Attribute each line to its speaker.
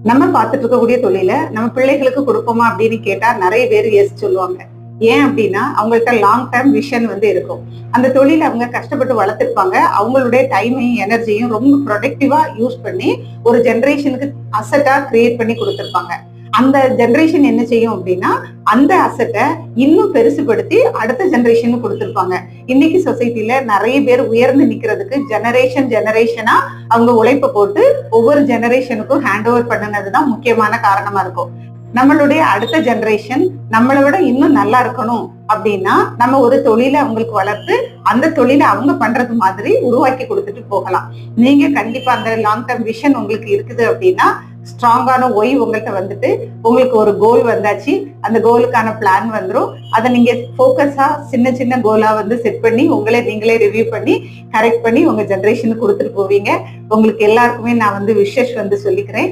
Speaker 1: நம்ம பார்த்துட்டு இருக்கக்கூடிய தொழில நம்ம பிள்ளைகளுக்கு கொடுப்போமா அப்படின்னு கேட்டா நிறைய பேர் எஸ் சொல்லுவாங்க. ஏன் அப்படின்னா அவங்கள்ட்ட லாங் டேர்ம் விஷன் இருக்கும். அந்த தொழில அவங்க கஷ்டப்பட்டு வளர்த்திருப்பாங்க. அவங்களுடைய டைமையும் எனர்ஜியும் ரொம்ப ப்ரொடக்டிவா யூஸ் பண்ணி ஒரு ஜெனரேஷனுக்கு அசெட்டா கிரியேட் பண்ணி கொடுத்திருப்பாங்க. அந்த ஜெனரேஷன் என்ன செய்யும் அப்படின்னா அந்த அசெட்டை இன்னும் பெருசுபடுத்தி அடுத்த ஜெனரேஷனுக்கு கொடுத்திருப்பாங்க. இன்னைக்கு சொசைட்டில நிறைய பேர் உயர்ந்து நிக்கிறதுக்கு ஜெனரேஷனா அவங்க உழைப்ப போட்டு ஒவ்வொரு ஜெனரேஷனுக்கும் ஹேண்ட் ஓவர் பண்ணனதுதான் முக்கியமான காரணமா இருக்கும். நம்மளுடைய அடுத்த ஜெனரேஷன் நம்மளை விட இன்னும் நல்லா இருக்கணும் அப்படின்னா நம்ம ஒரு தொழிலை அவங்களுக்கு வளர்த்து அந்த தொழிலை அவங்க பண்றது மாதிரி உருவாக்கி கொடுத்துட்டு போகலாம். நீங்க கண்டிப்பா அந்த லாங் டேர்ம் விஷன் உங்களுக்கு இருக்குது அப்படின்னா ஸ்ட்ராங்கான ஒய் உங்கள்கிட்ட வந்துட்டு உங்களுக்கு ஒரு கோல் வந்தாச்சு. அந்த கோலுக்கான பிளான் வந்துடும். அதை நீங்க போக்கஸா சின்ன சின்ன கோலா செட் பண்ணி நீங்களே ரிவ்யூ பண்ணி கரெக்ட் பண்ணி உங்க ஜெனரேஷனுக்கு கொடுத்துட்டு போவீங்க. உங்களுக்கு எல்லாருக்குமே நான் விஷஸ் சொல்லிக்கிறேன்.